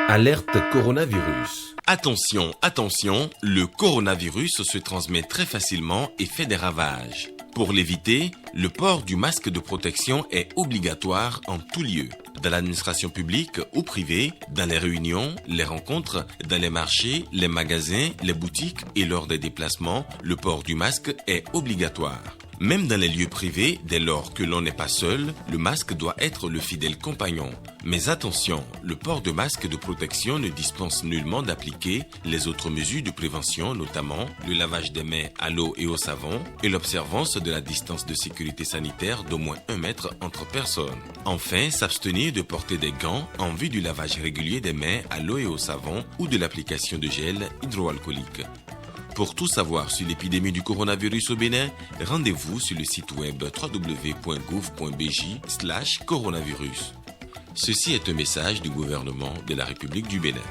Alerte coronavirus. Attention, attention, le coronavirus se transmet très facilement et fait des ravages. Pour l'éviter, le port du masque de protection est obligatoire en tout lieu. Dans l'administration publique ou privée, dans les réunions, les rencontres, dans les marchés, les magasins, les boutiques et lors des déplacements, le port du masque est obligatoire. Même dans les lieux privés, dès lors que l'on n'est pas seul, le masque doit être le fidèle compagnon. Mais attention, le port de masque de protection ne dispense nullement d'appliquer les autres mesures de prévention, notamment le lavage des mains à l'eau et au savon et l'observance de la distance de sécurité sanitaire d'au moins 1 mètre entre personnes. Enfin, s'abstenir de porter des gants en vue du lavage régulier des mains à l'eau et au savon ou de l'application de gel hydroalcoolique. Pour tout savoir sur l'épidémie du coronavirus au Bénin, rendez-vous sur le site web www.gouv.bj/coronavirus. Ceci est un message du gouvernement de la République du Bénin.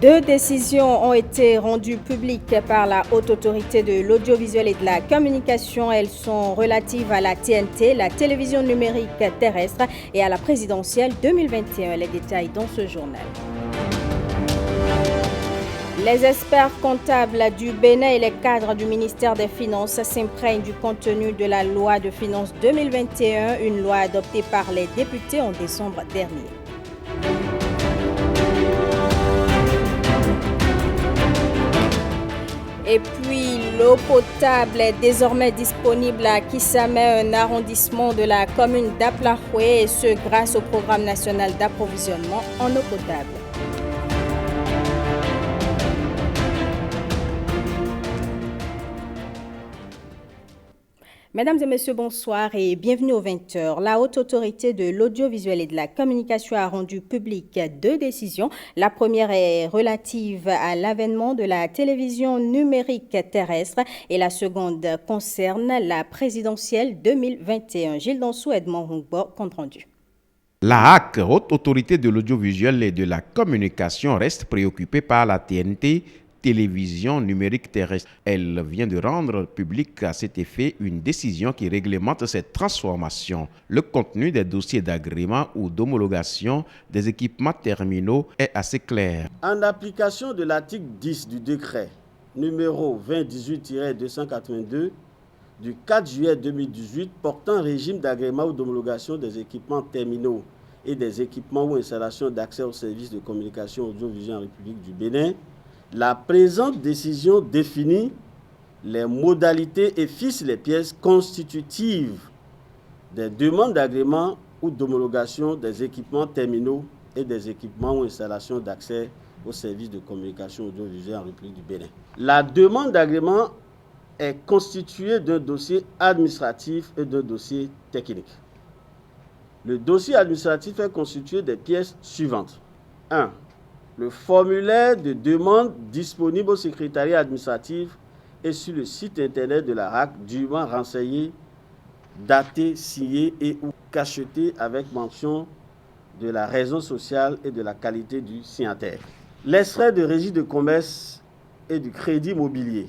2 décisions ont été rendues publiques par la Haute Autorité de l'Audiovisuel et de la Communication. Elles sont relatives à la TNT, la télévision numérique terrestre, et à la présidentielle 2021. Les détails dans ce journal. Les experts comptables du Bénin et les cadres du ministère des Finances s'imprègnent du contenu de la loi de finances 2021, une loi adoptée par les députés en décembre dernier. Et puis, l'eau potable est désormais disponible à Kissamé, un arrondissement de la commune d'Aplahoué, et ce grâce au programme national d'approvisionnement en eau potable. Mesdames et messieurs, bonsoir et bienvenue aux 20h. La Haute Autorité de l'Audiovisuel et de la Communication a rendu publiques 2 décisions. La première est relative à l'avènement de la télévision numérique terrestre et la seconde concerne la présidentielle 2021. Gilles Donsou, Edmond Hongbo, compte rendu. La HAC, Haute Autorité de l'Audiovisuel et de la Communication, reste préoccupée par la TNT, télévision numérique terrestre. Elle vient de rendre publique à cet effet une décision qui réglemente cette transformation. Le contenu des dossiers d'agrément ou d'homologation des équipements terminaux est assez clair. En application de l'article 10 du décret numéro 2018-282 du 4 juillet 2018 portant régime d'agrément ou d'homologation des équipements terminaux et des équipements ou installations d'accès aux services de communication audiovisuelle en République du Bénin, la présente décision définit les modalités et fixe les pièces constitutives des demandes d'agrément ou d'homologation des équipements terminaux et des équipements ou installations d'accès aux services de communication audiovisuelle en République du Bénin. La demande d'agrément est constituée d'un dossier administratif et d'un dossier technique. Le dossier administratif est constitué des pièces suivantes. 1. Le formulaire de demande disponible au secrétariat administratif et sur le site internet de la HAC, dûment renseigné, daté, signé et ou cacheté avec mention de la raison sociale et de la qualité du signataire. L'extrait de registre de commerce et du crédit mobilier,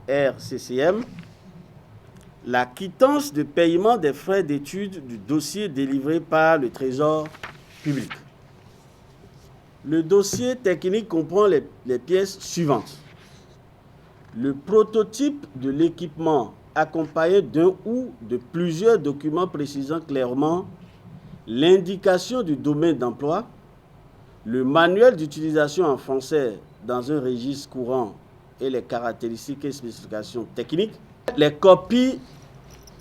RCCM, la quittance de paiement des frais d'étude du dossier délivré par le Trésor public. Le dossier technique comprend les pièces suivantes. Le prototype de l'équipement accompagné d'un ou de plusieurs documents précisant clairement l'indication du domaine d'emploi, le manuel d'utilisation en français dans un registre courant et les caractéristiques et spécifications techniques, les copies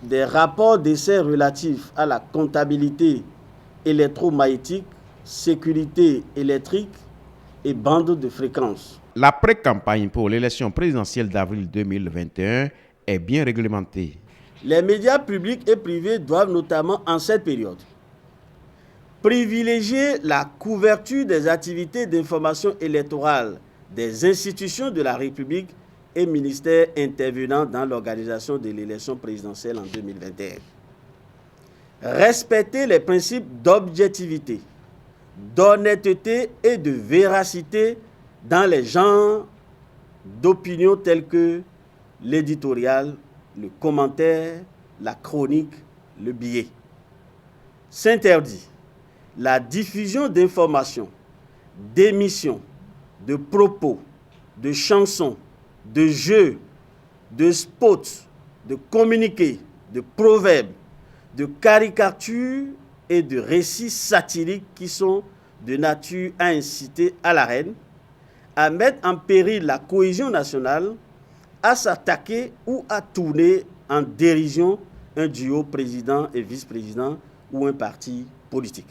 des rapports d'essai relatifs à la comptabilité électromagnétique, sécurité électrique et bande de fréquence. La pré-campagne pour l'élection présidentielle d'avril 2021 est bien réglementée. Les médias publics et privés doivent notamment en cette période privilégier la couverture des activités d'information électorale des institutions de la République et ministères intervenant dans l'organisation de l'élection présidentielle en 2021. Respecter les principes d'objectivité, d'honnêteté et de véracité dans les genres d'opinions tels que l'éditorial, le commentaire, la chronique, le billet. S'interdit la diffusion d'informations, d'émissions, de propos, de chansons, de jeux, de spots, de communiqués, de proverbes, de caricatures et de récits satiriques qui sont de nature à inciter à la haine, à mettre en péril la cohésion nationale, à s'attaquer ou à tourner en dérision un duo président et vice-président ou un parti politique.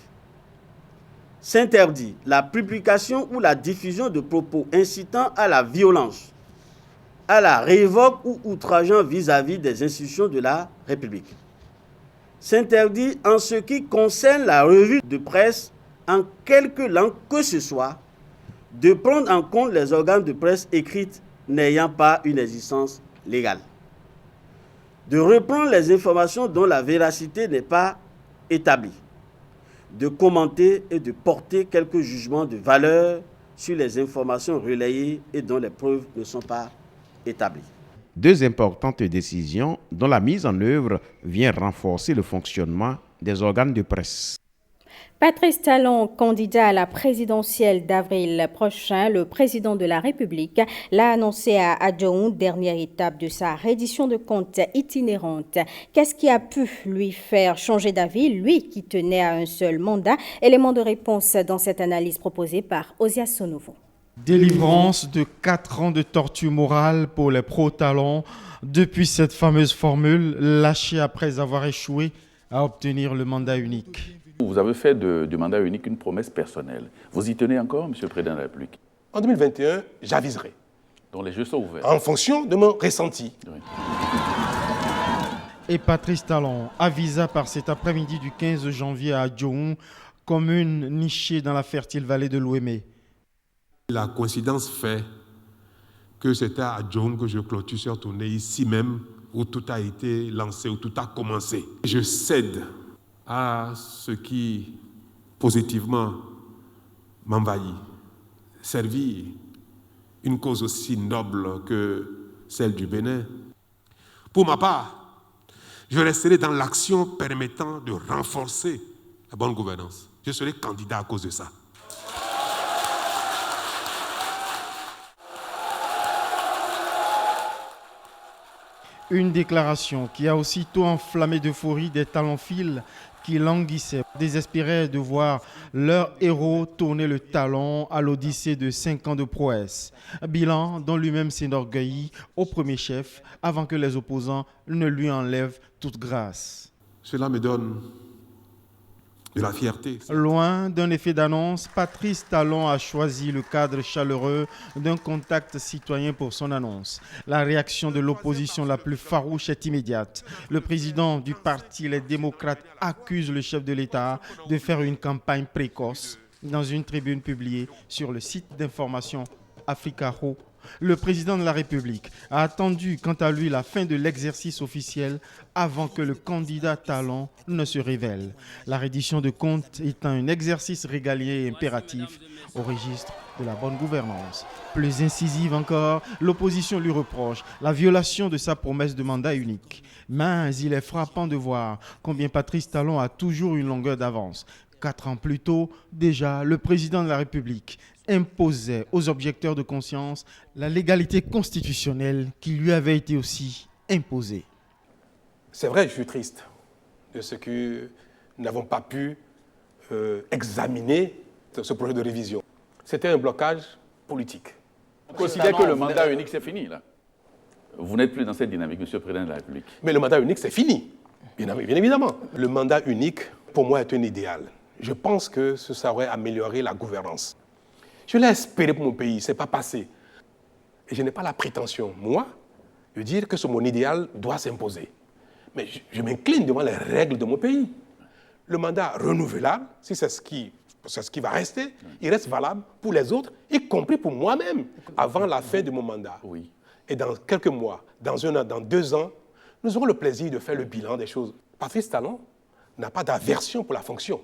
S'interdit la publication ou la diffusion de propos incitant à la violence, à la révoque ou outrageant vis-à-vis des institutions de la République. S'interdit en ce qui concerne la revue de presse en quelque langue que ce soit, de prendre en compte les organes de presse écrites n'ayant pas une existence légale. De reprendre les informations dont la véracité n'est pas établie. De commenter et de porter quelques jugements de valeur sur les informations relayées et dont les preuves ne sont pas établies. Deux importantes décisions dont la mise en œuvre vient renforcer le fonctionnement des organes de presse. Patrice Talon, candidat à la présidentielle d'avril prochain, le président de la République l'a annoncé à Adjoun, dernière étape de sa reddition de comptes itinérante. Qu'est-ce qui a pu lui faire changer d'avis, lui qui tenait à un seul mandat? Élément de réponse dans cette analyse proposée par Osias Sonovo. Délivrance de 4 ans de torture morale pour les pro-Talon depuis cette fameuse formule lâchée après avoir échoué à obtenir le mandat unique. Vous avez fait du mandat unique une promesse personnelle. Vous y tenez encore, Monsieur le Président de la République? En 2021, j'aviserai. Donc les jeux sont ouverts. En fonction de mon ressenti. Oui. Et Patrice Talon avisa par cet après-midi du 15 janvier à Adjoun, commune nichée dans la fertile vallée de l'Ouémé. La coïncidence fait que c'était à Adjoun que je clôture cette tournée ici même, où tout a été lancé, où tout a commencé. Je cède à ce qui, positivement, m'envahit. Servir une cause aussi noble que celle du Bénin. Pour ma part, je resterai dans l'action permettant de renforcer la bonne gouvernance. Je serai candidat à cause de ça. Une déclaration qui a aussitôt enflammé d'euphorie des talonphiles qui languissaient, désespéraient de voir leur héros tourner le talon à l'odyssée de 5 ans de prouesse. Bilan dont lui-même s'enorgueillit au premier chef avant que les opposants ne lui enlèvent toute grâce. Cela me donne de la fierté. Loin d'un effet d'annonce, Patrice Talon a choisi le cadre chaleureux d'un contact citoyen pour son annonce. La réaction de l'opposition la plus farouche est immédiate. Le président du parti Les Démocrates accuse le chef de l'État de faire une campagne précoce. Dans une tribune publiée sur le site d'information Africaro, le président de la République a attendu quant à lui la fin de l'exercice officiel avant que le candidat Talon ne se révèle. La reddition de comptes étant un exercice régalien et impératif au registre de la bonne gouvernance. Plus incisive encore, l'opposition lui reproche la violation de sa promesse de mandat unique. Mais il est frappant de voir combien Patrice Talon a toujours une longueur d'avance. 4 ans plus tôt, déjà, le président de la République imposait aux objecteurs de conscience la légalité constitutionnelle qui lui avait été aussi imposée. C'est vrai, je suis triste de ce que nous n'avons pas pu examiner ce projet de révision. C'était un blocage politique. Vous considérez que le mandat unique, c'est fini, là? Vous n'êtes plus dans cette dynamique, Monsieur le Président de la République. Mais le mandat unique, c'est fini, bien évidemment. Le mandat unique, pour moi, est un idéal. Je pense que ça aurait amélioré la gouvernance. Je l'ai espéré pour mon pays, ce n'est pas passé. Et je n'ai pas la prétention, moi, de dire que mon idéal doit s'imposer. Mais je m'incline devant les règles de mon pays. Le mandat renouvelable, si c'est ce qui va rester, il reste valable pour les autres, y compris pour moi-même, avant la fin de mon mandat. Oui. Et dans quelques mois, dans 1 an, dans 2 ans, nous aurons le plaisir de faire le bilan des choses. Patrice Talon n'a pas d'aversion pour la fonction.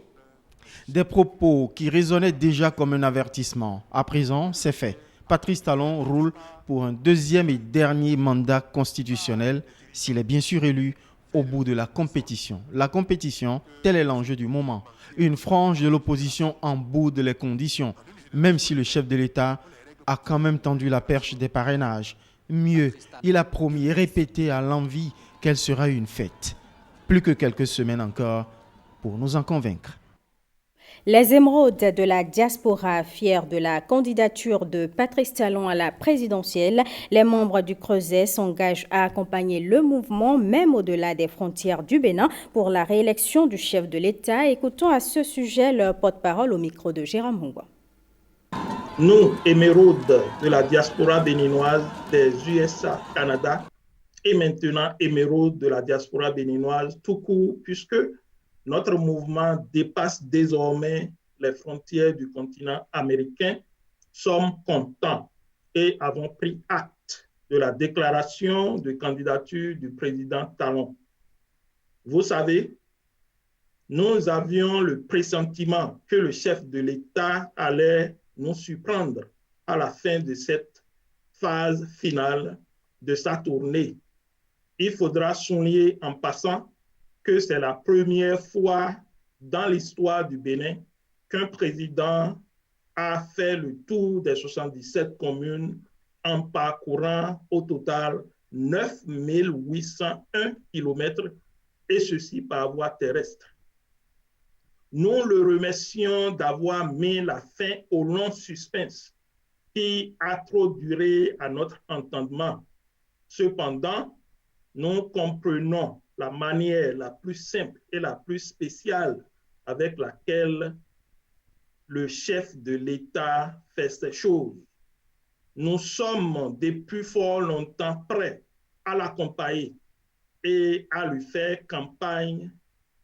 Des propos qui résonnaient déjà comme un avertissement. À présent, c'est fait. Patrice Talon roule pour un 2e et dernier mandat constitutionnel, s'il est bien sûr élu au bout de la compétition. La compétition, tel est l'enjeu du moment. Une frange de l'opposition en boude les conditions, même si le chef de l'État a quand même tendu la perche des parrainages. Mieux, il a promis et répété à l'envi qu'elle sera une fête. Plus que quelques semaines encore pour nous en convaincre. Les émeraudes de la diaspora, fiers de la candidature de Patrice Talon à la présidentielle, les membres du Creuset s'engagent à accompagner le mouvement, même au-delà des frontières du Bénin, pour la réélection du chef de l'État. Écoutons à ce sujet leur porte-parole au micro de Jérôme Mungwa. Nous, émeraudes de la diaspora béninoise des USA, Canada, et maintenant émeraudes de la diaspora béninoise tout court, puisque notre mouvement dépasse désormais les frontières du continent américain, sommes contents et avons pris acte de la déclaration de candidature du président Talon. Vous savez, nous avions le pressentiment que le chef de l'État allait nous surprendre à la fin de cette phase finale de sa tournée. Il faudra souligner en passant que c'est la première fois dans l'histoire du Bénin qu'un président a fait le tour des 77 communes en parcourant au total 9 801 km, et ceci par voie terrestre. Nous le remercions d'avoir mis la fin au long suspense qui a trop duré à notre entendement. Cependant, nous comprenons la manière la plus simple et la plus spéciale avec laquelle le chef de l'État fait ces choses. Nous sommes depuis fort longtemps prêts à l'accompagner et à lui faire campagne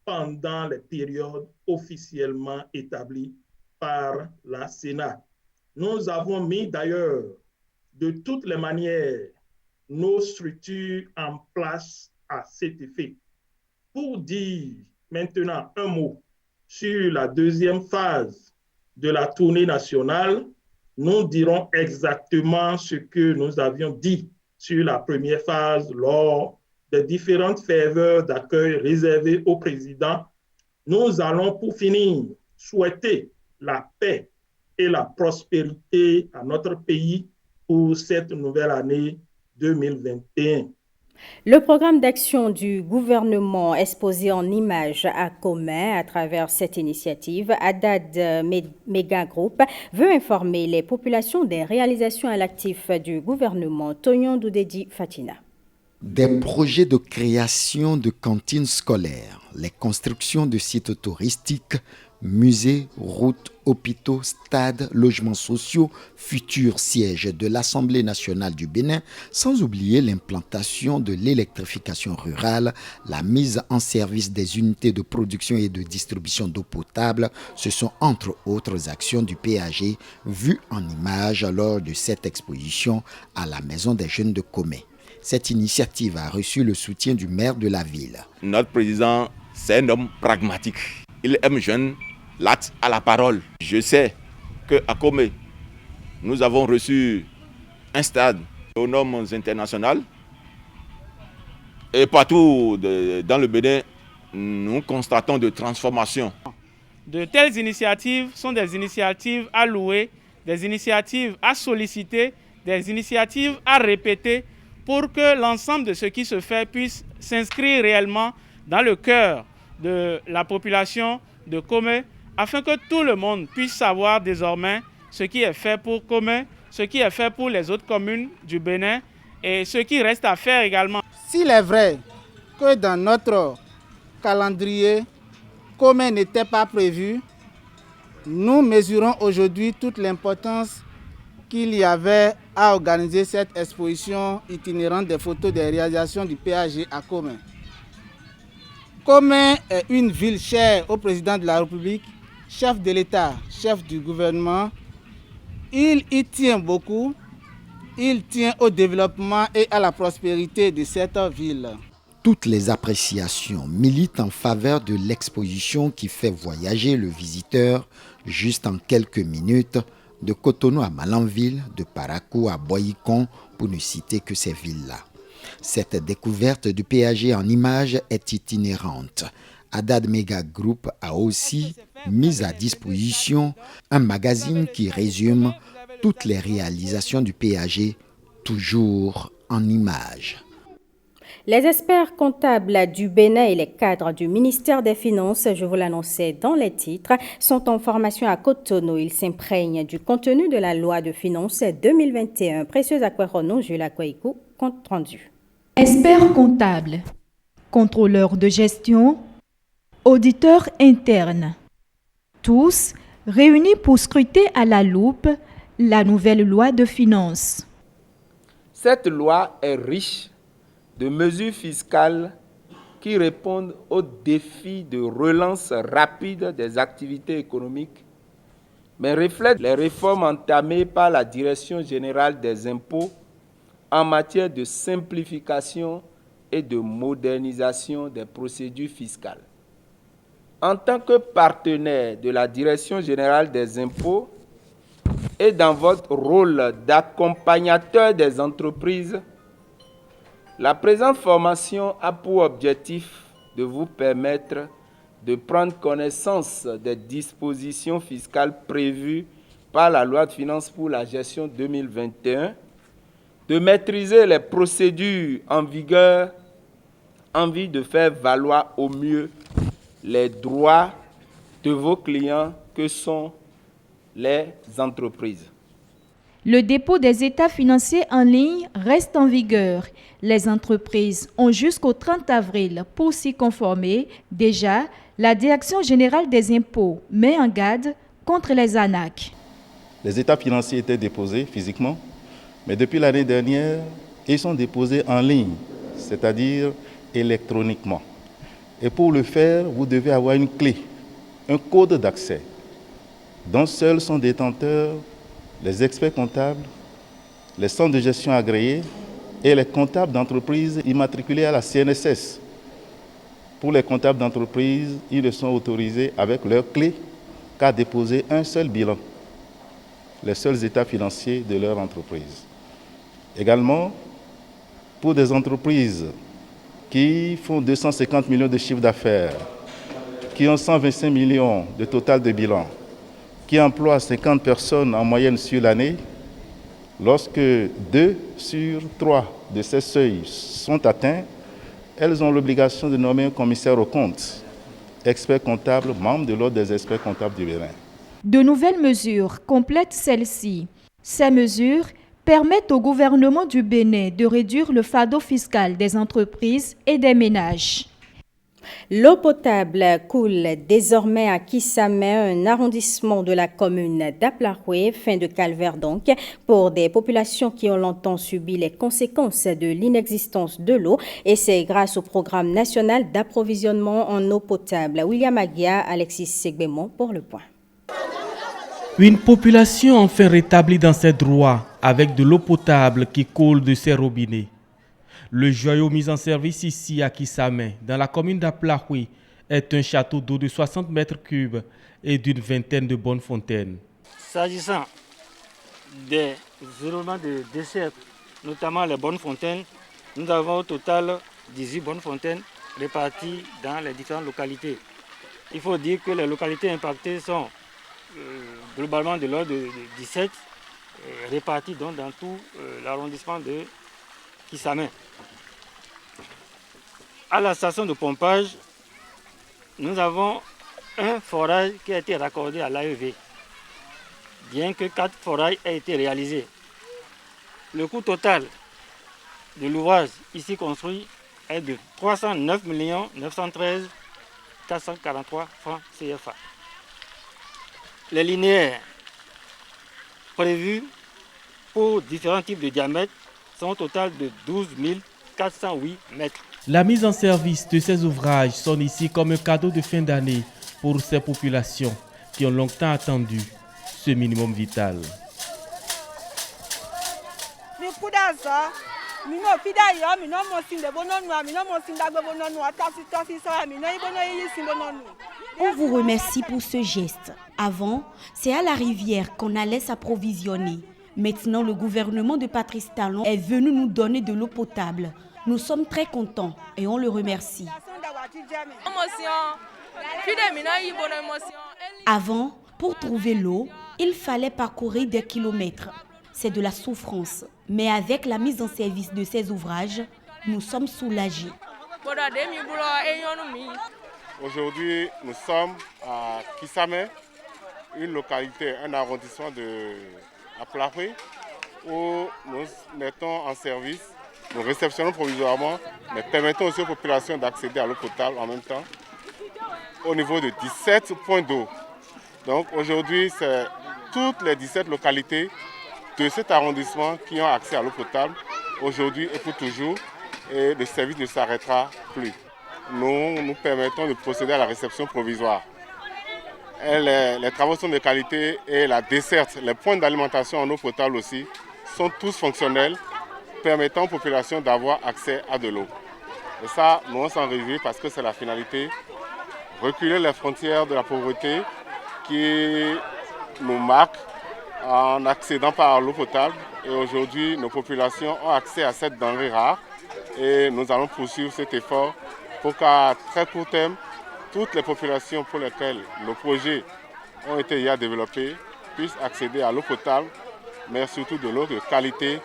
pendant les périodes officiellement établies par la Sénat. Nous avons mis d'ailleurs de toutes les manières nos structures en place à cet effet. Pour dire maintenant un mot sur la deuxième phase de la tournée nationale, nous dirons exactement ce que nous avions dit sur la première phase lors des différentes faveurs d'accueil réservées au président. Nous allons pour finir souhaiter la paix et la prospérité à notre pays pour cette nouvelle année 2021. Le programme d'action du gouvernement exposé en images à Commet à travers cette initiative, Haddad Mega Group, veut informer les populations des réalisations à l'actif du gouvernement. Tonyon Doudedi Fatina. Des projets de création de cantines scolaires, les constructions de sites touristiques, musées, routes, hôpitaux, stades, logements sociaux, futurs sièges de l'Assemblée nationale du Bénin, sans oublier l'implantation de l'électrification rurale, la mise en service des unités de production et de distribution d'eau potable, ce sont entre autres actions du PAG vues en images lors de cette exposition à la Maison des Jeunes de Commet. Cette initiative a reçu le soutien du maire de la ville. Notre président, c'est un homme pragmatique. Il aime jeune, l'acte à la parole. Je sais qu'à Commet, nous avons reçu un stade aux normes internationales. Et partout dans le Bénin, nous constatons de transformations. De telles initiatives sont des initiatives à louer, des initiatives à solliciter, des initiatives à répéter pour que l'ensemble de ce qui se fait puisse s'inscrire réellement dans le cœur de la population de Commet, afin que tout le monde puisse savoir désormais ce qui est fait pour Commet, ce qui est fait pour les autres communes du Bénin et ce qui reste à faire également. S'il est vrai que dans notre calendrier, Commet n'était pas prévu, nous mesurons aujourd'hui toute l'importance qu'il y avait à organiser cette exposition itinérante des photos des réalisations du PAG à Commet. Commet est une ville chère au président de la République, chef de l'État, chef du gouvernement. Il y tient beaucoup, il tient au développement et à la prospérité de cette ville. Toutes les appréciations militent en faveur de l'exposition qui fait voyager le visiteur juste en quelques minutes, de Cotonou à Malanville, de Parakou à Boyikon, pour ne citer que ces villes-là. Cette découverte du péager en images est itinérante. Haddad Mega Group a aussi mis à disposition un magazine qui résume toutes les réalisations du péager, toujours en images. Les experts comptables du Bénin et les cadres du ministère des Finances, je vous l'annonçais dans les titres, sont en formation à Cotonou. Ils s'imprègnent du contenu de la loi de finances 2021. Précieuse Aquarono, Jules Akwaïkou, compte rendu. Experts comptables, contrôleurs de gestion, auditeurs internes, tous réunis pour scruter à la loupe la nouvelle loi de finances. Cette loi est riche de mesures fiscales qui répondent aux défis de relance rapide des activités économiques, mais reflète les réformes entamées par la Direction générale des impôts en matière de simplification et de modernisation des procédures fiscales. En tant que partenaire de la Direction générale des impôts et dans votre rôle d'accompagnateur des entreprises, la présente formation a pour objectif de vous permettre de prendre connaissance des dispositions fiscales prévues par la loi de finances pour la gestion 2021, de maîtriser les procédures en vigueur en vue de faire valoir au mieux les droits de vos clients que sont les entreprises. Le dépôt des états financiers en ligne reste en vigueur. Les entreprises ont jusqu'au 30 avril pour s'y conformer. Déjà, la Direction générale des impôts met en garde contre les arnaques. Les états financiers étaient déposés physiquement, mais depuis l'année dernière, ils sont déposés en ligne, c'est-à-dire électroniquement. Et pour le faire, vous devez avoir une clé, un code d'accès, dont seuls sont détenteurs les experts comptables, les centres de gestion agréés et les comptables d'entreprises immatriculés à la CNSS. Pour les comptables d'entreprise, ils ne sont autorisés avec leur clé qu'à déposer un seul bilan, les seuls états financiers de leur entreprise. Également, pour des entreprises qui font 250 millions de chiffre d'affaires, qui ont 125 millions de total de bilan, qui emploient 50 personnes en moyenne sur l'année, lorsque 2 sur 3 de ces seuils sont atteints, elles ont l'obligation de nommer un commissaire aux comptes, expert comptable, membre de l'ordre des experts comptables du Bénin. De nouvelles mesures complètent celles-ci. Ces mesures permettent au gouvernement du Bénin de réduire le fardeau fiscal des entreprises et des ménages. L'eau potable coule désormais à Kissamé, un arrondissement de la commune d'Aplaroué, fin de calvaire donc, pour des populations qui ont longtemps subi les conséquences de l'inexistence de l'eau, et c'est grâce au programme national d'approvisionnement en eau potable. William Aguia, Alexis Segbemon pour le point. Une population enfin rétablie dans ses droits avec de l'eau potable qui coule de ses robinets. Le joyau mis en service ici à Kissamé, dans la commune d'Aplaroué, est un château d'eau de 60 mètres cubes et d'une vingtaine de bonnes fontaines. S'agissant des éléments de dessert, notamment les bonnes fontaines, nous avons au total 18 bonnes fontaines réparties dans les différentes localités. Il faut dire que les localités impactées sont globalement de l'ordre de 17, réparties donc dans tout l'arrondissement de Kissamé. À la station de pompage, nous avons un forage qui a été raccordé à l'AEV, bien que 4 forages aient été réalisés. Le coût total de l'ouvrage ici construit est de 309 913 443 francs CFA. Les linéaires prévus pour différents types de diamètres sont au total de 12 408 mètres. La mise en service de ces ouvrages sonne ici comme un cadeau de fin d'année pour ces populations qui ont longtemps attendu ce minimum vital. On vous remercie pour ce geste. Avant, c'est à la rivière qu'on allait s'approvisionner. Maintenant, le gouvernement de Patrice Talon est venu nous donner de l'eau potable. Nous sommes très contents et on le remercie. Avant, pour trouver l'eau, il fallait parcourir des kilomètres. C'est de la souffrance. Mais avec la mise en service de ces ouvrages, nous sommes soulagés. Aujourd'hui, nous sommes à Kissamé, une localité, un arrondissement de Aplafé, où nous mettons en service, nous réceptionnons provisoirement, mais permettons aussi aux populations d'accéder à l'eau potable en même temps, au niveau de 17 points d'eau. Donc aujourd'hui, c'est toutes les 17 localités de cet arrondissement qui ont accès à l'eau potable, aujourd'hui et pour toujours, et le service ne s'arrêtera plus. Nous permettons de procéder à la réception provisoire. Et les travaux sont de qualité et la desserte, les points d'alimentation en eau potable aussi, sont tous fonctionnels, permettant aux populations d'avoir accès à de l'eau. Et ça, nous on s'en réjouit parce que c'est la finalité, reculer les frontières de la pauvreté qui nous marque en accédant par l'eau potable. Et aujourd'hui, nos populations ont accès à cette denrée rare et nous allons poursuivre cet effort pour qu'à très court terme, toutes les populations pour lesquelles nos projets ont été déjà développés puissent accéder à l'eau potable, mais surtout de l'eau de qualité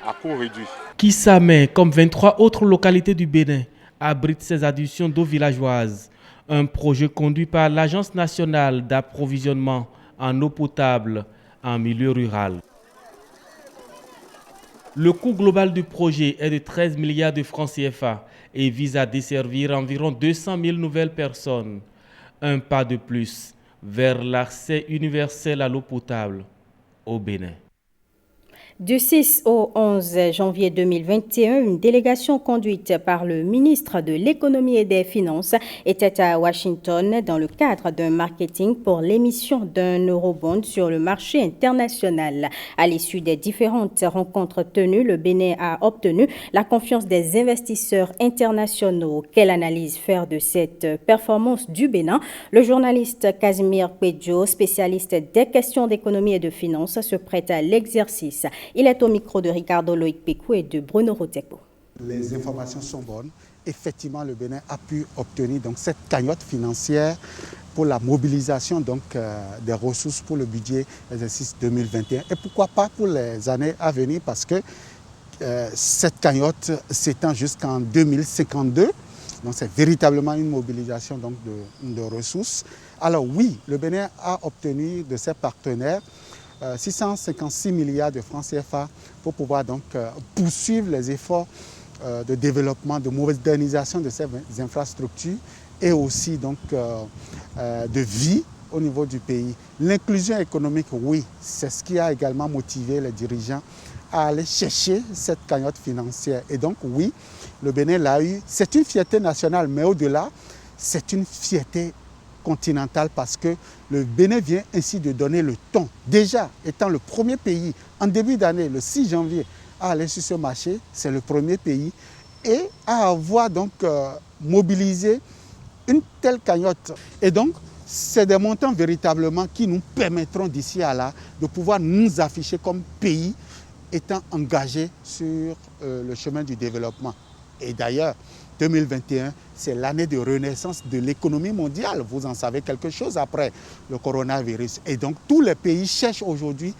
à coût réduit. Kissamé, comme 23 autres localités du Bénin, abrite ces adductions d'eau villageoise. Un projet conduit par l'Agence nationale d'approvisionnement en eau potable en milieu rural. Le coût global du projet est de 13 milliards de francs CFA et vise à desservir environ 200 000 nouvelles personnes. Un pas de plus vers l'accès universel à l'eau potable au Bénin. Du 6 au 11 janvier 2021, une délégation conduite par le ministre de l'Économie et des Finances était à Washington dans le cadre d'un marketing pour l'émission d'un eurobond sur le marché international. À l'issue des différentes rencontres tenues, le Bénin a obtenu la confiance des investisseurs internationaux. Quelle analyse faire de cette performance du Bénin? Le journaliste Casimir Pedjo, spécialiste des questions d'économie et de finances, se prête à l'exercice. Il est au micro de Ricardo Loïc Pécou et de Bruno Rotepo. Les informations sont bonnes. Effectivement, le Bénin a pu obtenir donc, cette cagnotte financière pour la mobilisation donc, des ressources pour le budget exercice 2021. Et pourquoi pas pour les années à venir, parce que cette cagnotte s'étend jusqu'en 2052. Donc c'est véritablement une mobilisation donc, de ressources. Alors oui, le Bénin a obtenu de ses partenaires 656 milliards de francs CFA pour pouvoir donc poursuivre les efforts de développement, de modernisation de ces infrastructures et aussi donc de vie au niveau du pays. L'inclusion économique, oui, c'est ce qui a également motivé les dirigeants à aller chercher cette cagnotte financière. Et donc oui, le Bénin l'a eu. C'est une fierté nationale, mais au-delà, c'est une fierté continentale parce que le Bénin vient ainsi de donner le ton. Déjà, étant le premier pays, en début d'année, le 6 janvier, à aller sur ce marché, c'est le premier pays, et à avoir donc mobilisé une telle cagnotte. Et donc, c'est des montants véritablement qui nous permettront d'ici à là de pouvoir nous afficher comme pays étant engagés sur le chemin du développement. Et d'ailleurs, 2021, c'est l'année de renaissance de l'économie mondiale. Vous en savez quelque chose après le coronavirus. Et donc, tous les pays cherchent aujourd'hui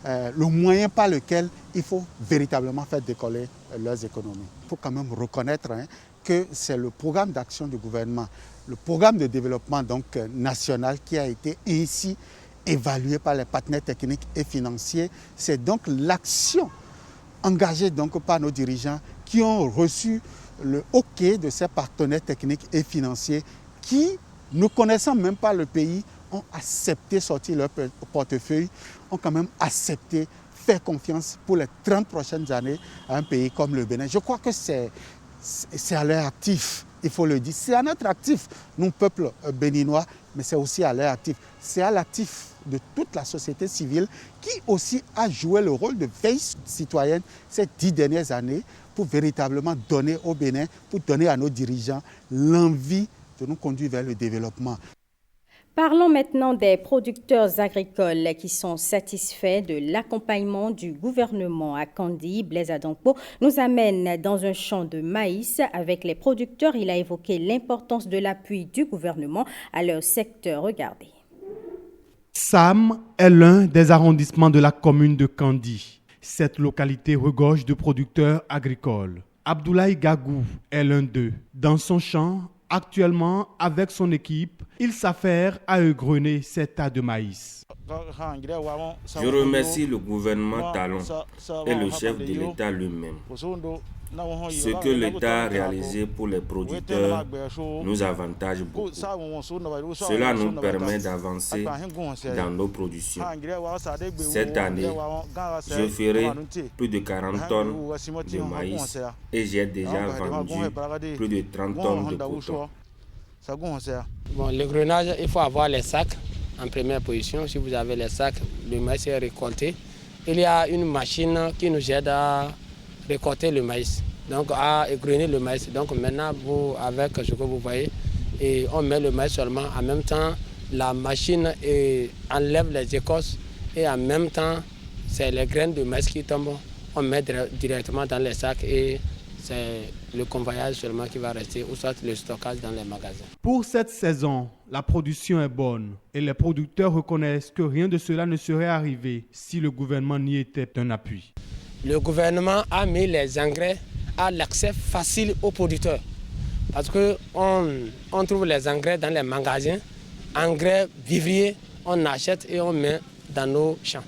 le moyen par lequel il faut véritablement faire décoller leurs économies. Il faut quand même reconnaître que c'est le programme d'action du gouvernement, le programme de développement donc, national qui a été ainsi évalué par les partenaires techniques et financiers. C'est donc l'action engagée donc, par nos dirigeants qui ont reçu le OK de ces partenaires techniques et financiers qui, ne connaissant même pas le pays, ont accepté sortir leur portefeuille, ont quand même accepté faire confiance pour les 30 prochaines années à un pays comme le Bénin. Je crois que c'est à leur actif, il faut le dire. C'est à notre actif, nous, peuple béninois, mais c'est aussi à leur actif. C'est à l'actif de toute la société civile qui aussi a joué le rôle de veille citoyenne ces 10 dernières années pour véritablement donner au Bénin, pour donner à nos dirigeants l'envie de nous conduire vers le développement. Parlons maintenant des producteurs agricoles qui sont satisfaits de l'accompagnement du gouvernement à Kandi. Blaise Adankpo nous amène dans un champ de maïs avec les producteurs. Il a évoqué l'importance de l'appui du gouvernement à leur secteur. Regardez. Sam est l'un des arrondissements de la commune de Kandi. Cette localité regorge de producteurs agricoles. Abdoulaye Gagou est l'un d'eux. Dans son champ, actuellement, avec son équipe, il s'affaire à égrener ces tas de maïs. Je remercie le gouvernement Talon et le chef de l'État lui-même. Ce que l'État a réalisé pour les producteurs nous avantage beaucoup. Cela nous permet d'avancer dans nos productions. Cette année, je ferai plus de 40 tonnes de maïs et j'ai déjà vendu plus de 30 tonnes de coton. Bon, le grenage, il faut avoir les sacs en première position. Si vous avez les sacs, le maïs est récolté. Il y a une machine qui nous aide à récolter le maïs, donc à égrener le maïs. Donc maintenant, vous, avec ce que vous voyez, et on met le maïs seulement. En même temps, la machine enlève les écorces et en même temps, c'est les graines de maïs qui tombent. On met directement dans les sacs et c'est le convoyage seulement qui va rester ou soit le stockage dans les magasins. Pour cette saison, la production est bonne et les producteurs reconnaissent que rien de cela ne serait arrivé si le gouvernement n'y était un appui. Le gouvernement a mis les engrais à l'accès facile aux producteurs. Parce qu'on trouve les engrais dans les magasins, engrais vivriers, on achète et on met dans nos champs.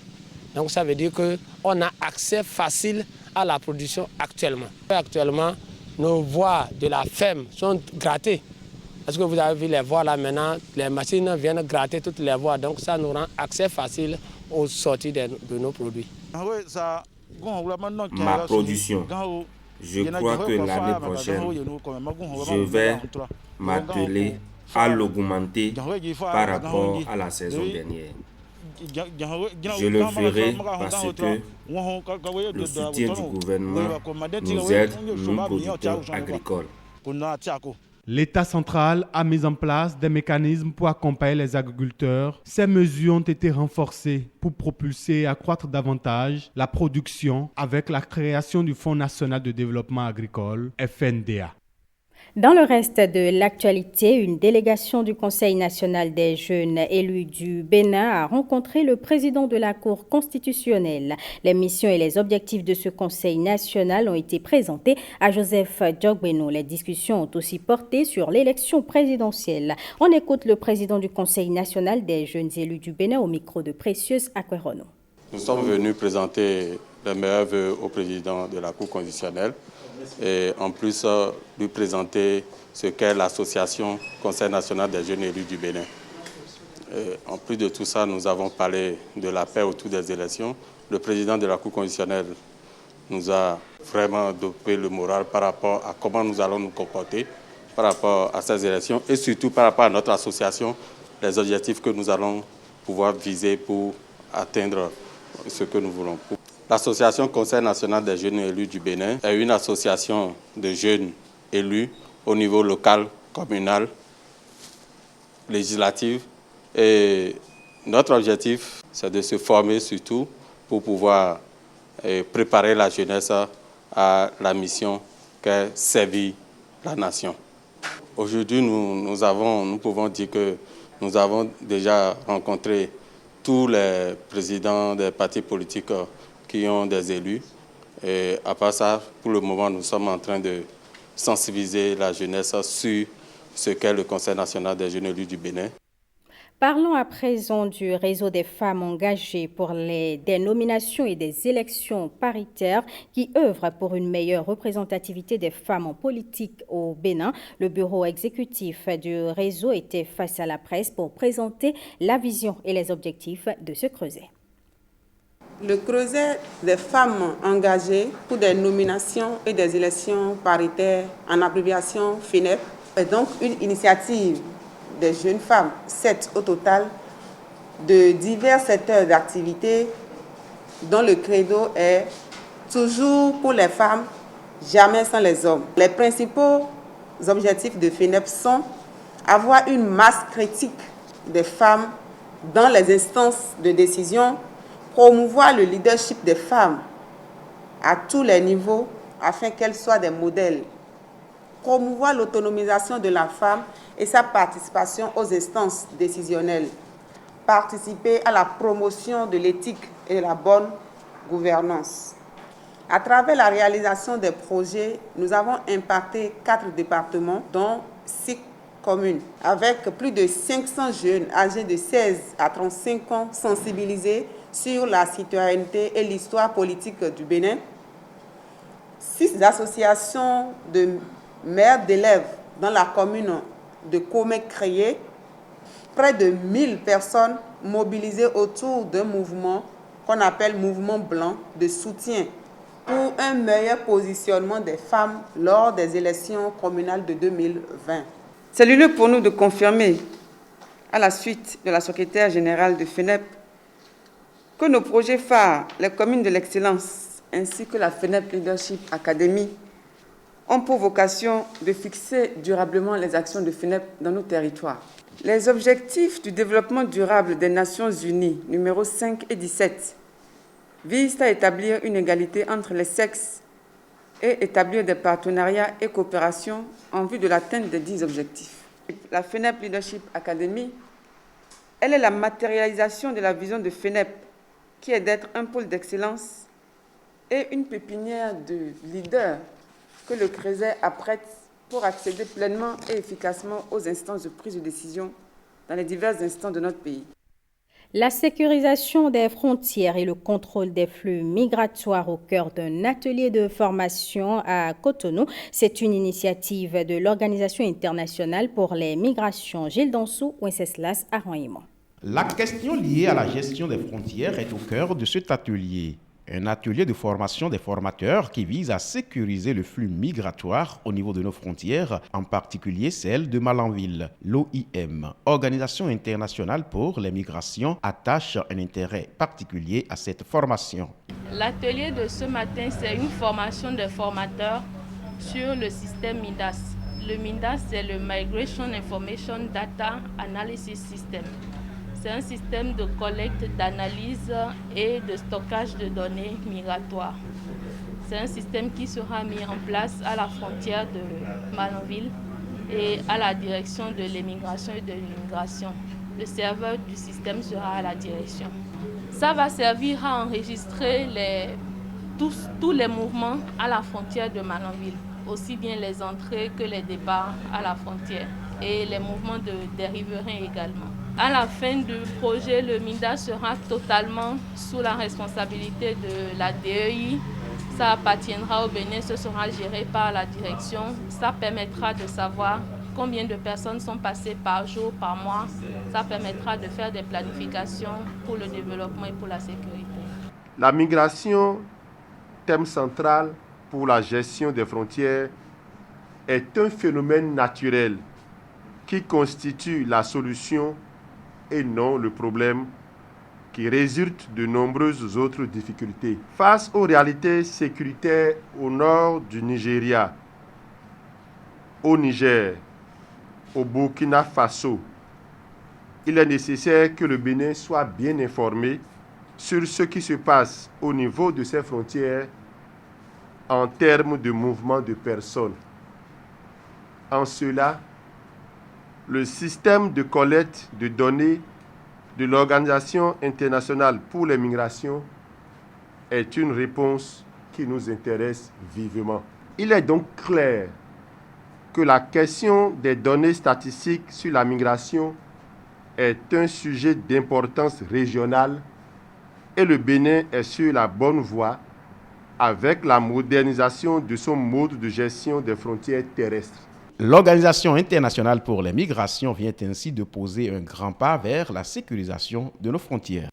Donc ça veut dire qu'on a accès facile à la production actuellement. Actuellement, nos voies de la ferme sont grattées. Parce que vous avez vu les voies là maintenant, les machines viennent gratter toutes les voies. Donc ça nous rend accès facile aux sorties de nos produits. Ma production, je crois que l'année prochaine, je vais m'atteler à l'augmenter par rapport à la saison dernière. Je le ferai parce que le soutien du gouvernement nous aide, nous producteurs agricoles. L'État central a mis en place des mécanismes pour accompagner les agriculteurs. Ces mesures ont été renforcées pour propulser et accroître davantage la production avec la création du Fonds national de développement agricole, FNDA. Dans le reste de l'actualité, une délégation du Conseil national des jeunes élus du Bénin a rencontré le président de la Cour constitutionnelle. Les missions et les objectifs de ce Conseil national ont été présentés à Joseph Djogbeno. Les discussions ont aussi porté sur l'élection présidentielle. On écoute le président du Conseil national des jeunes élus du Bénin au micro de Précieuse Akwerono. Nous sommes venus présenter les meilleurs vœux au président de la Cour constitutionnelle et en plus lui présenter ce qu'est l'association Conseil national des jeunes élus du Bénin. Et en plus de tout ça, nous avons parlé de la paix autour des élections. Le président de la Cour constitutionnelle nous a vraiment dopé le moral par rapport à comment nous allons nous comporter par rapport à ces élections et surtout par rapport à notre association, les objectifs que nous allons pouvoir viser pour atteindre ce que nous voulons. L'association Conseil national des jeunes élus du Bénin est une association de jeunes élus au niveau local, communal, législatif. Et notre objectif, c'est de se former surtout pour pouvoir préparer la jeunesse à la mission qu'est servir la nation. Aujourd'hui, nous pouvons dire que nous avons déjà rencontré tous les présidents des partis politiques qui ont des élus. Et à part ça, pour le moment, nous sommes en train de sensibiliser la jeunesse sur ce qu'est le Conseil national des jeunes élus du Bénin. Parlons à présent du réseau des femmes engagées pour des nominations et des élections paritaires qui œuvrent pour une meilleure représentativité des femmes en politique au Bénin. Le bureau exécutif du réseau était face à la presse pour présenter la vision et les objectifs de ce creuset. Le creuset des femmes engagées pour des nominations et des élections paritaires, en abréviation FINEP, est donc une initiative des jeunes femmes, 7 au total, de divers secteurs d'activité dont le credo est toujours pour les femmes, jamais sans les hommes. Les principaux objectifs de FINEP sont avoir une masse critique des femmes dans les instances de décision, promouvoir le leadership des femmes à tous les niveaux afin qu'elles soient des modèles, promouvoir l'autonomisation de la femme et sa participation aux instances décisionnelles, participer à la promotion de l'éthique et de la bonne gouvernance. À travers la réalisation des projets, nous avons impacté 4 départements, dont 6 communes, avec plus de 500 jeunes âgés de 16 à 35 ans sensibilisés sur la citoyenneté et l'histoire politique du Bénin, 6 associations de mères d'élèves dans la commune de Komé créées, près de 1000 personnes mobilisées autour d'un mouvement qu'on appelle mouvement blanc de soutien pour un meilleur positionnement des femmes lors des élections communales de 2020. C'est le lieu pour nous de confirmer, à la suite de la secrétaire générale de FENEP, que nos projets phares, les communes de l'excellence, ainsi que la FENEP Leadership Academy, ont pour vocation de fixer durablement les actions de FENEP dans nos territoires. Les objectifs du développement durable des Nations Unies, numéros 5 et 17, visent à établir une égalité entre les sexes et établir des partenariats et coopérations en vue de l'atteinte des 10 objectifs. La FENEP Leadership Academy, elle est la matérialisation de la vision de FENEP, qui est d'être un pôle d'excellence et une pépinière de leaders que le CRESER apprête pour accéder pleinement et efficacement aux instances de prise de décision dans les divers instants de notre pays. La sécurisation des frontières et le contrôle des flux migratoires au cœur d'un atelier de formation à Cotonou, c'est une initiative de l'Organisation internationale pour les migrations. Gilles Donsou, Wenceslas Aroyement. La question liée à la gestion des frontières est au cœur de cet atelier. Un atelier de formation des formateurs qui vise à sécuriser le flux migratoire au niveau de nos frontières, en particulier celle de Malanville. L'OIM, Organisation internationale pour les migrations, attache un intérêt particulier à cette formation. L'atelier de ce matin, c'est une formation des formateurs sur le système MIDAS. Le MIDAS, c'est le Migration Information Data Analysis System. C'est un système de collecte, d'analyse et de stockage de données migratoires. C'est un système qui sera mis en place à la frontière de Malanville et à la direction de l'immigration et de l'immigration. Le serveur du système sera à la direction. Ça va servir à enregistrer tous les mouvements à la frontière de Malanville, aussi bien les entrées que les départs à la frontière et les mouvements des riverains également. À la fin du projet, le MIDAS sera totalement sous la responsabilité de la DEI. Ça appartiendra au Bénin, ce sera géré par la direction. Ça permettra de savoir combien de personnes sont passées par jour, par mois. Ça permettra de faire des planifications pour le développement et pour la sécurité. La migration, thème central pour la gestion des frontières, est un phénomène naturel qui constitue la solution et non le problème qui résulte de nombreuses autres difficultés. Face aux réalités sécuritaires au nord du Nigeria, au Niger, au Burkina Faso, il est nécessaire que le Bénin soit bien informé sur ce qui se passe au niveau de ses frontières en termes de mouvement de personnes. En cela, le système de collecte de données de l'Organisation internationale pour les migrations est une réponse qui nous intéresse vivement. Il est donc clair que la question des données statistiques sur la migration est un sujet d'importance régionale et le Bénin est sur la bonne voie avec la modernisation de son mode de gestion des frontières terrestres. L'Organisation internationale pour les migrations vient ainsi de poser un grand pas vers la sécurisation de nos frontières.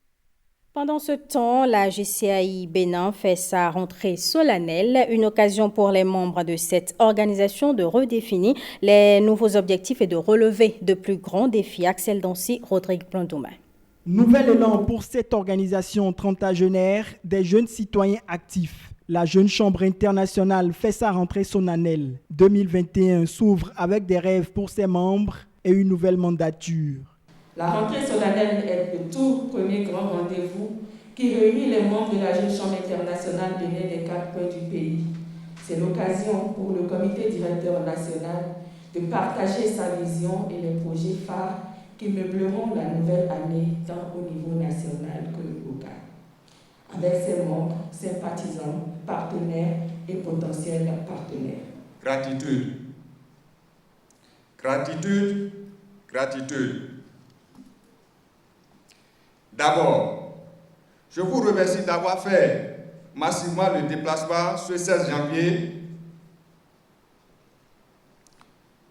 Pendant ce temps, la GCAI Bénin fait sa rentrée solennelle, une occasion pour les membres de cette organisation de redéfinir les nouveaux objectifs et de relever de plus grands défis. Axel Dancy, Rodrigue Blondouma. Nouvel élan pour cette organisation trentagenaire des jeunes citoyens actifs. La Jeune Chambre internationale fait sa rentrée solennelle. 2021 s'ouvre avec des rêves pour ses membres et une nouvelle mandature. La rentrée solennelle est le tout premier grand rendez-vous qui réunit les membres de la Jeune Chambre internationale Bénin des 4 coins du pays. C'est l'occasion pour le comité directeur national de partager sa vision et les projets phares qui meubleront la nouvelle année tant au niveau national que local. Avec ses membres, sympathisants, partenaires et potentiels partenaires. Gratitude. Gratitude. Gratitude. D'abord, je vous remercie d'avoir fait massivement le déplacement ce 16 janvier.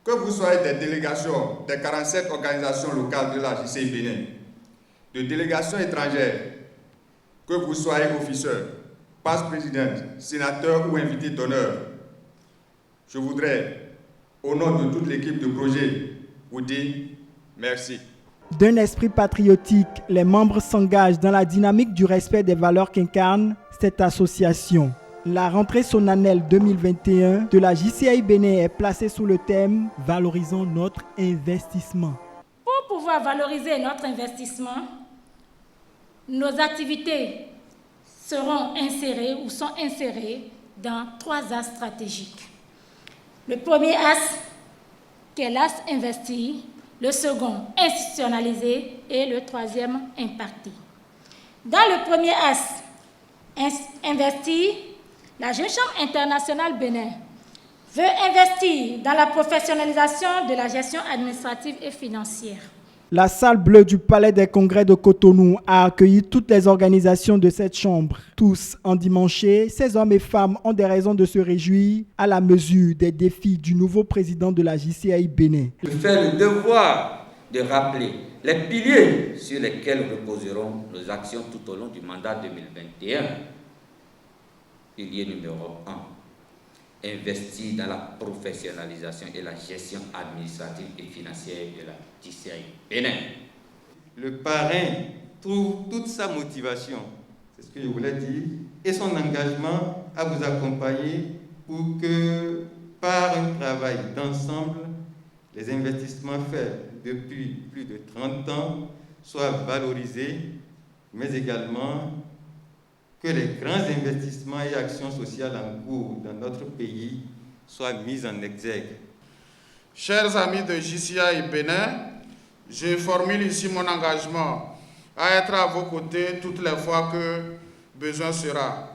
Que vous soyez des délégations des 47 organisations locales de la JCI Bénin, de délégations étrangères, que vous soyez officieur, passe-présidente, sénateur ou invité d'honneur, je voudrais, au nom de toute l'équipe de projet, vous dire merci. D'un esprit patriotique, les membres s'engagent dans la dynamique du respect des valeurs qu'incarne cette association. La rentrée solennelle 2021 de la JCI Bénin est placée sous le thème « Valorisons notre investissement ». Pour pouvoir valoriser notre investissement, nos activités seront insérées ou sont insérées dans 3 axes stratégiques. Le premier axe, qui est l'axe investi, le second, institutionnalisé, et le troisième, impacté. Dans le premier axe, investi, la Jeune Chambre internationale Bénin veut investir dans la professionnalisation de la gestion administrative et financière. La salle bleue du Palais des Congrès de Cotonou a accueilli toutes les organisations de cette chambre. Tous endimanchés, ces hommes et femmes ont des raisons de se réjouir à la mesure des défis du nouveau président de la JCI Bénin. Je fais le devoir de rappeler les piliers sur lesquels reposeront nos actions tout au long du mandat 2021. Pilier numéro 1, investir dans la professionnalisation et la gestion administrative et financière de la JCI Bénin. Le parrain trouve toute sa motivation, c'est ce que je voulais dire, et son engagement à vous accompagner pour que, par un travail d'ensemble, les investissements faits depuis plus de 30 ans soient valorisés, mais également que les grands investissements et actions sociales en cours dans notre pays soient mis en exergue. Chers amis de JCI Bénin, je formule ici mon engagement à être à vos côtés toutes les fois que besoin sera.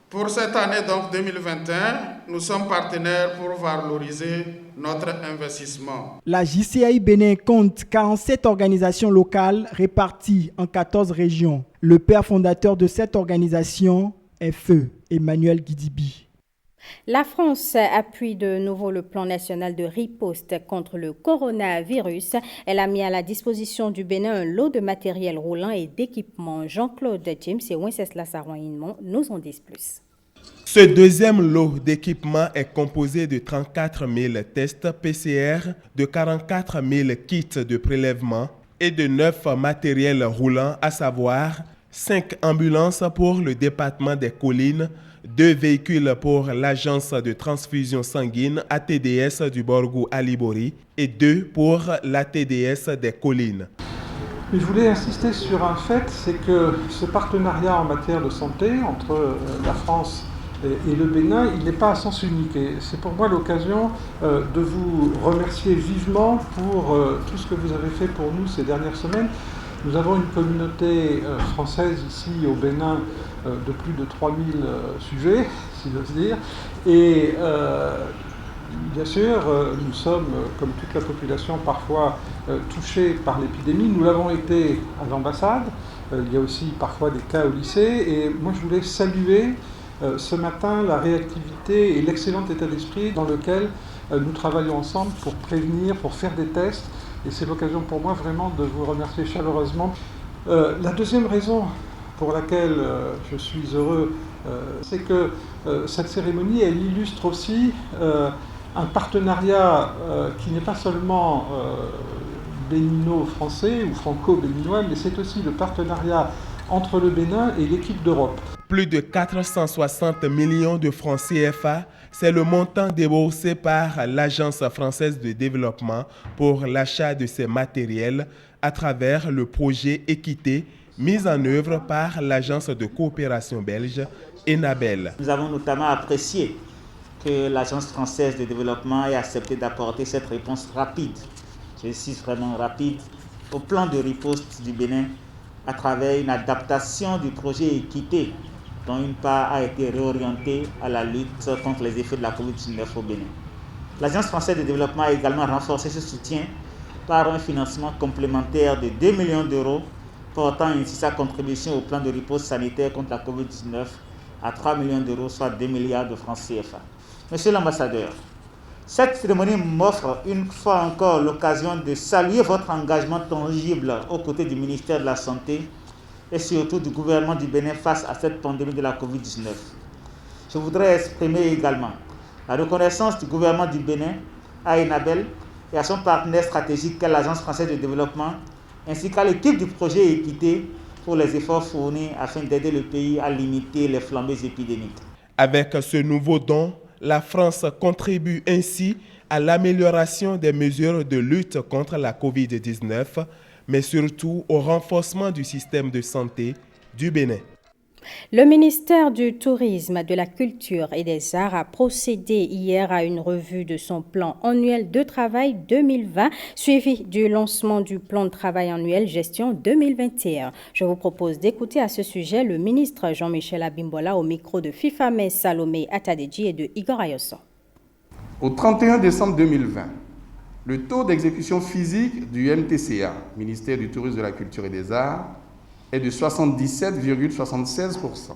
Pour cette année donc 2021, nous sommes partenaires pour valoriser notre investissement. La JCI Bénin compte 47 organisations locales réparties en 14 régions. Le père fondateur de cette organisation est Feu Emmanuel Guidibi. La France appuie de nouveau le plan national de riposte contre le coronavirus. Elle a mis à la disposition du Bénin un lot de matériel roulant et d'équipements. Jean-Claude James et Wenceslas Sarouin-Inmont nous en disent plus. Ce deuxième lot d'équipements est composé de 34 000 tests PCR, de 44 000 kits de prélèvement et de 9 matériels roulants, à savoir 5 ambulances pour le département des collines, 2 véhicules pour l'agence de transfusion sanguine ATDS du Borgou Alibori et 2 pour l'ATDS des collines. Je voulais insister sur un fait, c'est que ce partenariat en matière de santé entre la France et le Bénin, il n'est pas à sens unique. Et c'est pour moi l'occasion de vous remercier vivement pour tout ce que vous avez fait pour nous ces dernières semaines. Nous avons une communauté française ici au Bénin de plus de 3000 sujets, si j'ose dire. Et bien sûr, nous sommes, comme toute la population, parfois touchés par l'épidémie. Nous l'avons été à l'ambassade. Il y a aussi parfois des cas au lycée. Et moi, je voulais saluer ce matin la réactivité et l'excellent état d'esprit dans lequel nous travaillons ensemble pour prévenir, pour faire des tests. Et c'est l'occasion pour moi vraiment de vous remercier chaleureusement. La deuxième raison pour laquelle je suis heureux, c'est que cette cérémonie, elle illustre aussi un partenariat qui n'est pas seulement bénino-français ou franco-béninois, mais c'est aussi le partenariat entre le Bénin et l'équipe d'Europe. Plus de 460 millions de francs CFA, c'est le montant déboursé par l'Agence française de développement pour l'achat de ces matériels à travers le projet Équité mis en œuvre par l'agence de coopération belge Enabel. Nous avons notamment apprécié que l'Agence française de développement ait accepté d'apporter cette réponse rapide, j'insiste vraiment rapide, au plan de riposte du Bénin à travers une adaptation du projet Équité, dont une part a été réorientée à la lutte contre les effets de la COVID-19 au Bénin. L'Agence française de développement a également renforcé ce soutien par un financement complémentaire de 2 millions d'euros, portant ainsi sa contribution au plan de riposte sanitaire contre la COVID-19 à 3 millions d'euros, soit 2 milliards de francs CFA. Monsieur l'ambassadeur, cette cérémonie m'offre une fois encore l'occasion de saluer votre engagement tangible aux côtés du ministère de la Santé et surtout du gouvernement du Bénin face à cette pandémie de la COVID-19. Je voudrais exprimer également la reconnaissance du gouvernement du Bénin à Enabel et à son partenaire stratégique qu'est l'Agence française de développement, ainsi qu'à l'équipe du projet Équité pour les efforts fournis afin d'aider le pays à limiter les flambées épidémiques. Avec ce nouveau don, la France contribue ainsi à l'amélioration des mesures de lutte contre la COVID-19, mais surtout au renforcement du système de santé du Bénin. Le ministère du Tourisme, de la Culture et des Arts a procédé hier à une revue de son plan annuel de travail 2020, suivi du lancement du plan de travail annuel gestion 2021. Je vous propose d'écouter à ce sujet le ministre Jean-Michel Abimbola au micro de Fifame Salomé Atadeji et de Igor Ayoson. Au 31 décembre 2020, le taux d'exécution physique du MTCA, ministère du Tourisme, de la Culture et des Arts, est de 77,76%.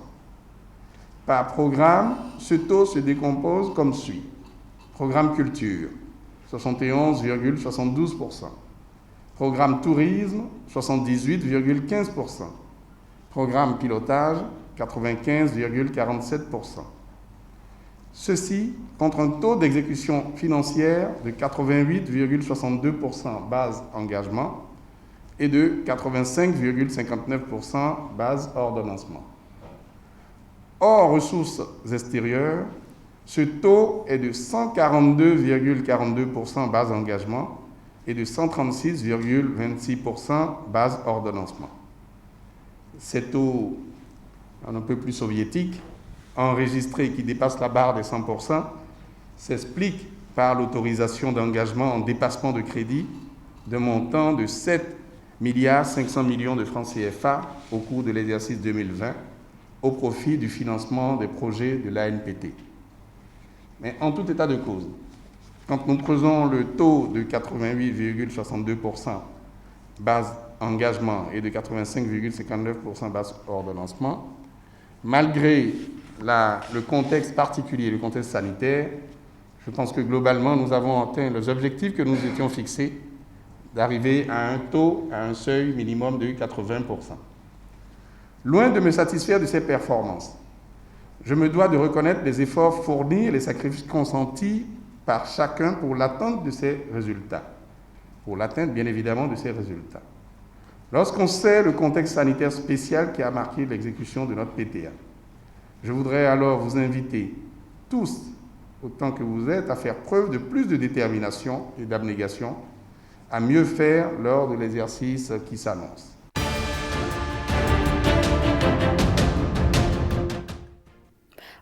Par programme, ce taux se décompose comme suit. Programme culture, 71,72%. Programme tourisme, 78,15%. Programme pilotage, 95,47%. Ceci contre un taux d'exécution financière de 88,62% base engagement et de 85,59% base ordonnancement. Hors ressources extérieures, ce taux est de 142,42% base engagement et de 136,26% base ordonnancement. Ces taux un peu plus soviétiques, enregistrés qui dépassent la barre des 100%, s'expliquent par l'autorisation d'engagement en dépassement de crédit d'un montant de 7,5 milliards de francs CFA au cours de l'exercice 2020 au profit du financement des projets de l'ANPT. Mais en tout état de cause, quand nous creusons le taux de 88,62% base engagement et de 85,59% base ordonnancement, malgré le contexte particulier, le contexte sanitaire, je pense que globalement, nous avons atteint les objectifs que nous étions fixés d'arriver à un taux, à un seuil minimum de 80%. Loin de me satisfaire de ces performances, je me dois de reconnaître les efforts fournis et les sacrifices consentis par chacun pour l'atteinte de ces résultats. Pour l'atteinte, bien évidemment, de ces résultats. Lorsqu'on sait le contexte sanitaire spécial qui a marqué l'exécution de notre PTA, je voudrais alors vous inviter tous, autant que vous êtes, à faire preuve de plus de détermination et d'abnégation, à mieux faire lors de l'exercice qui s'annonce.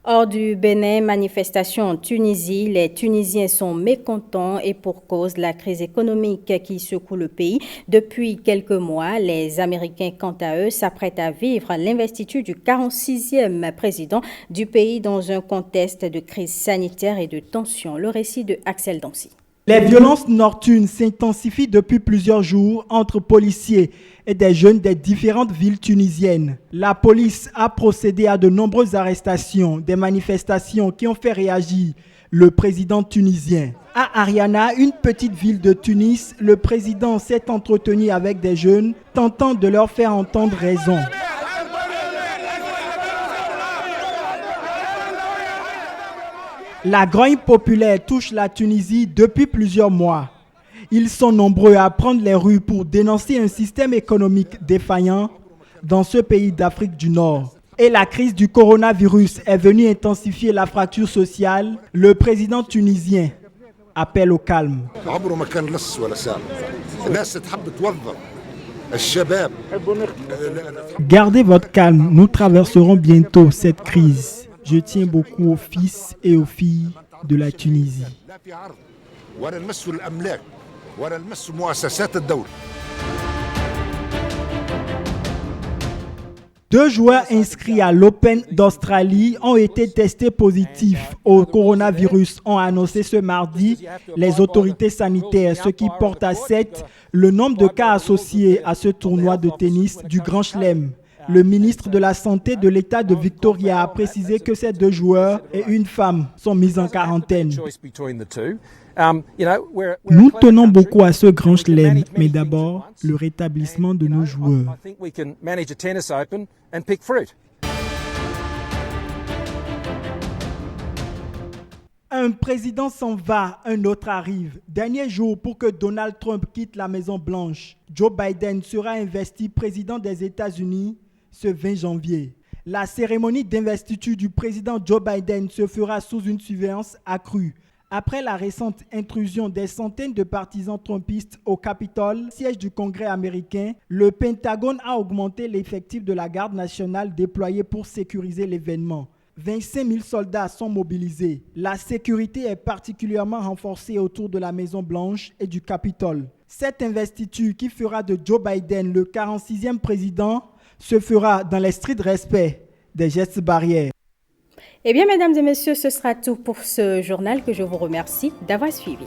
Hors du Bénin, manifestation en Tunisie, les Tunisiens sont mécontents et pour cause la crise économique qui secoue le pays. Depuis quelques mois, les Américains, quant à eux, s'apprêtent à vivre l'investiture du 46e président du pays dans un contexte de crise sanitaire et de tension. Le récit de Axel Dancy. Les violences nocturnes s'intensifient depuis plusieurs jours entre policiers et des jeunes des différentes villes tunisiennes. La police a procédé à de nombreuses arrestations, des manifestations qui ont fait réagir le président tunisien. À Ariana, une petite ville de Tunis, le président s'est entretenu avec des jeunes, tentant de leur faire entendre raison. La grogne populaire touche la Tunisie depuis plusieurs mois. Ils sont nombreux à prendre les rues pour dénoncer un système économique défaillant dans ce pays d'Afrique du Nord. Et la crise du coronavirus est venue intensifier la fracture sociale. Le président tunisien appelle au calme. Gardez votre calme, nous traverserons bientôt cette crise. Je tiens beaucoup aux fils et aux filles de la Tunisie. 2 joueurs inscrits à l'Open d'Australie ont été testés positifs au coronavirus, ont annoncé ce mardi les autorités sanitaires, ce qui porte à 7 le nombre de cas associés à ce tournoi de tennis du Grand Chelem. Le ministre de la Santé de l'État de Victoria a précisé que ces 2 joueurs et une femme sont mis en quarantaine. Nous tenons beaucoup à ce Grand Chelem, mais d'abord, le rétablissement de nos joueurs. Un président s'en va, un autre arrive. Dernier jour pour que Donald Trump quitte la Maison-Blanche. Joe Biden sera investi président des États-Unis ce 20 janvier. La cérémonie d'investiture du président Joe Biden se fera sous une surveillance accrue. Après la récente intrusion des centaines de partisans trumpistes au Capitole, siège du Congrès américain, le Pentagone a augmenté l'effectif de la garde nationale déployée pour sécuriser l'événement. 25 000 soldats sont mobilisés. La sécurité est particulièrement renforcée autour de la Maison-Blanche et du Capitole. Cette investiture qui fera de Joe Biden le 46e président se fera dans les stricts respects des gestes barrières. Eh bien, mesdames et messieurs, ce sera tout pour ce journal que je vous remercie d'avoir suivi.